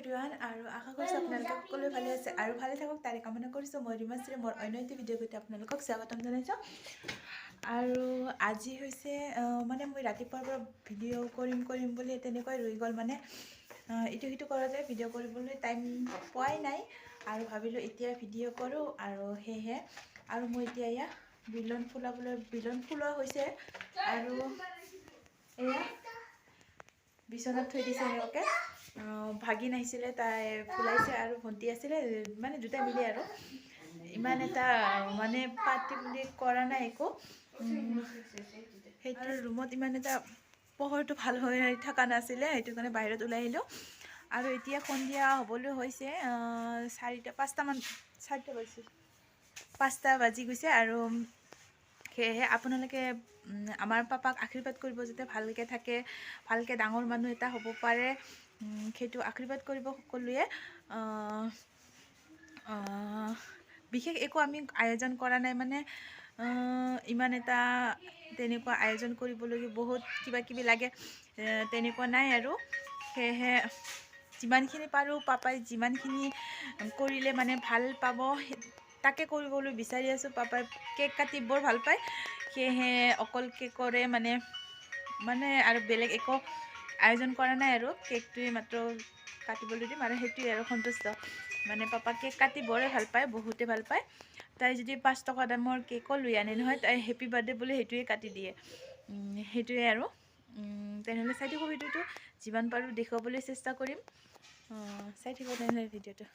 Everyone আৰু আশা কৰিছোঁ আপোনালোকে সকলোৱে ভালে আছে আৰু ভালে থাকক তাৰে কামনা কৰিছোঁ। মই ৰীমাশ্ৰী মোৰ অন্য এটা ভিডিঅ' গতি আপোনালোকক স্বাগতম জনাইছোঁ। আৰু আজি হৈছে মানে মই ৰাতিপুৱাৰ পৰা ভিডিঅ' কৰিম বুলি তেনেকৈ ৰৈ গ'ল, মানে ইটো সিটো কৰোঁতে ভিডিঅ' কৰিবলৈ টাইম পোৱাই নাই আৰু ভাবিলোঁ এতিয়া ভিডিঅ' কৰোঁ। আৰু সেয়েহে আৰু মই এতিয়া এয়া বিলন ফুলোৱা হৈছে আৰু এয়া বিচনাত থৈ দিছে এনেকুৱাকৈ। ভাগিন আহিছিলে, তাই ফুলাইছে আৰু ভণ্টি আছিলে, মানে দুটা মিলি আৰু ইমান এটা মানে পাৰ্টি বুলি কৰা নাই একো। সেইটো ৰুমত ইমান এটা পোহৰটো ভাল হৈ থকা নাছিলে, সেইটো কাৰণে বাহিৰত ওলাই আহিলোঁ। আৰু এতিয়া সন্ধিয়া হ'বলৈ হৈছে 5টা বাজি গৈছে। আৰু সেয়েহে আপোনালোকে আমাৰ পাপাক আশীৰ্বাদ কৰিব, যাতে ভালকৈ থাকে, ভালকৈ ডাঙৰ মানুহ এটা হ'ব পাৰে, সেইটো আশীৰ্বাদ কৰিব সকলোৱে। বিশেষ একো আমি আয়োজন কৰা নাই, মানে ইমান এটা তেনেকুৱা আয়োজন কৰিবলগীয়া বহুত কিবাকিবি লাগে তেনেকুৱা নাই। আৰু সেয়েহে যিমানখিনি পাৰোঁ, পাপাই যিমানখিনি কৰিলে মানে ভাল পাব তাকে কৰিবলৈ বিচাৰি আছোঁ। পাপাই কেক কাটি বৰ ভাল পায়, সেয়েহে অকল কেকৰে মানে আৰু বেলেগ একো আয়োজন কৰা নাই। আৰু কেকটোৱে মাত্ৰ কাটিবলৈ দিম আৰু সেইটোৱে আৰু সন্তুষ্ট। মানে পাপা কেক কাটি বৰে ভাল পায়, বহুতে ভাল পায়। তাই যদি 5 টকা দামৰ কেকো লৈ আনে নহয়, তাই হেপী বাৰ্থডে বুলি সেইটোৱে কাটি দিয়ে। সেইটোৱে আৰু তেনেহ'লে চাই থাকোঁ ভিডিঅ'টো, যিমান পাৰোঁ দেখুৱাবলৈ চেষ্টা কৰিম। চাই থাকিব তেনেহ'লে ভিডিঅ'টো।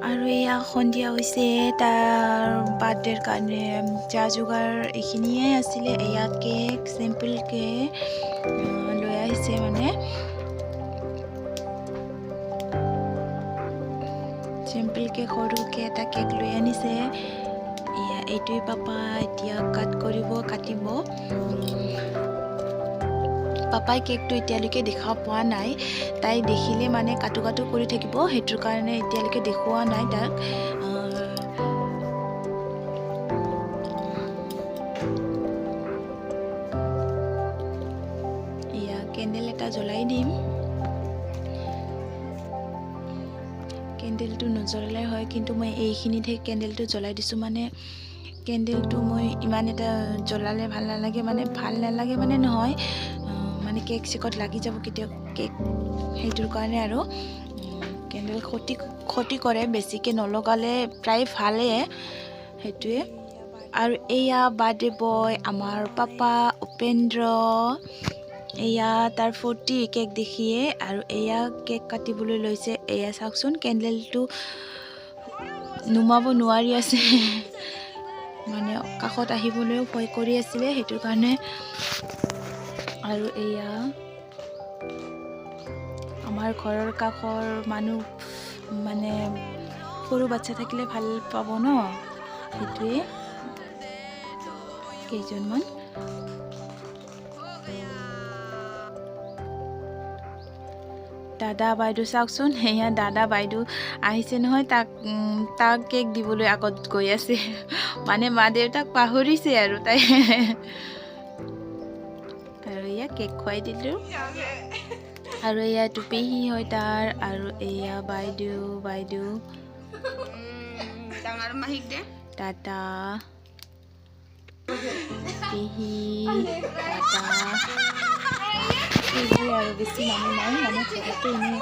আৰু এয়া সন্ধিয়া হৈছে, তাৰ বাৰ্থডেৰ কাৰণে যা যোগাৰ এইখিনিয়ে আছিলে। এয়া কেক চিম্পলকৈ লৈ আহিছে, মানে চিম্পলকৈ সৰুকৈ এটা কেক লৈ আনিছে। এয়া এইটোৱে পাপা এতিয়া কাটিব। পাপাই কেকটো এতিয়ালৈকে দেখা পোৱা নাই, তাই দেখিলে মানে কাটো কৰি থাকিব, সেইটোৰ কাৰণে এতিয়ালৈকে দেখুওৱা নাই তাক। এয়া কেণ্ডেল এটা জ্বলাই দিম। কেণ্ডেলটো নজ্বলালে হয়, কিন্তু মই এইখিনিতহে কেণ্ডেলটো জ্বলাই দিছোঁ। মানে কেণ্ডেলটো মই ইমান এটা জ্বলালে ভাল নালাগে, মানে নহয়, মানে কেক চেকত লাগি যাব কেতিয়াও কেক, সেইটোৰ কাৰণে। আৰু কেণ্ডেল ক্ষতি কৰে, বেছিকৈ নলগালে প্ৰায় ভালেই, সেইটোৱে। আৰু এয়া বাৰ্থডে বয় আমাৰ পাপা উপেন্দ্ৰ, এয়া তাৰ ফূৰ্তি কেক দেখিয়ে। আৰু এয়া কেক কাটিবলৈ লৈছে। এয়া চাওকচোন, কেণ্ডেলটো নুমাব নোৱাৰি আছে, মানে কাষত আহিবলৈও ভয় কৰি আছিলে, সেইটোৰ কাৰণে। আৰু এয়া আমাৰ ঘৰৰ কাষৰ মানুহ, মানে সৰু বাচ্ছা থাকিলে ভাল পাব ন, সেইটোৱে কেইজনমান। দাদা বাইদেউ চাওকচোন, সেয়া দাদা বাইদেউ আহিছে নহয়, তাক কেক দিবলৈ আগত গৈ আছে, মানে মা দেউতাক পাহৰিছে আৰু তাই। আৰু এয়া কেক খুৱাই দিলোঁ। আৰু এয়া পেহী হয় তাৰ, আৰু এয়া বাইদেউ ডাঙৰ মাহীক দে, দাদা পেহী দাদা, সেইবোৰে আৰু বেছি মানুহ নাই, মানে ঘৰতে এনেই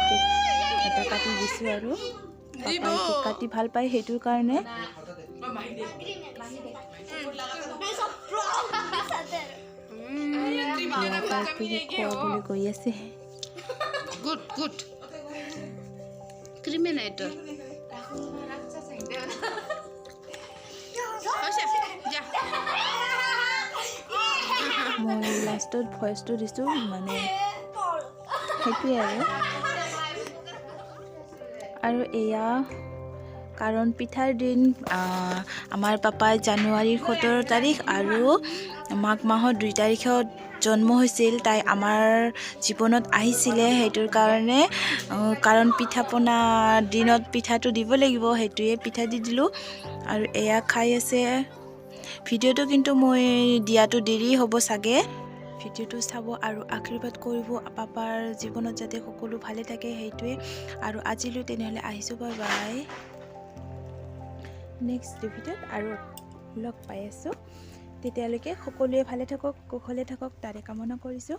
কেক এটা কাটি দিছোঁ। আৰু পাপাই কেক কাটি ভাল পায়, সেইটোৰ কাৰণে। তাক কেক খোৱাবলৈ গৈ আছে। গুড ক্ৰিমিনেটৰ মই লাষ্টত ভইচটো দিছোঁ, মানে সেইটোৱে আৰু এয়া কাৰণ পিঠাৰ দিন। আমাৰ পাপাই জানুৱাৰীৰ 17 তাৰিখ আৰু মাঘ মাহৰ 2 তাৰিখত জন্ম হৈছিল। তাই আমাৰ জীৱনত আহিছিলে, সেইটোৰ কাৰণে কাৰণ পিঠা পনা দিনত পিঠাটো দিব লাগিব, সেইটোৱে পিঠা দি দিলোঁ। আৰু এয়া খাই আছে। ভিডিঅ'টো কিন্তু মই দিয়াটো দেৰি হ'ব চাগে। ভিডিঅ'টো চাব আৰু আশীৰ্বাদ কৰিব পাপাৰ জীৱনত যাতে সকলো ভালে থাকে, সেইটোৱে। আৰু আজিলৈ তেনেহ'লে আহিছোঁ, বাই বাই। নেক্সট ভিডিঅ'ত আৰু লগ পাই আছোঁ। তেতিয়ালৈকে সকলোৱে ভালে থাকক, কুশলে থাকক, তাৰে কামনা কৰিছোঁ।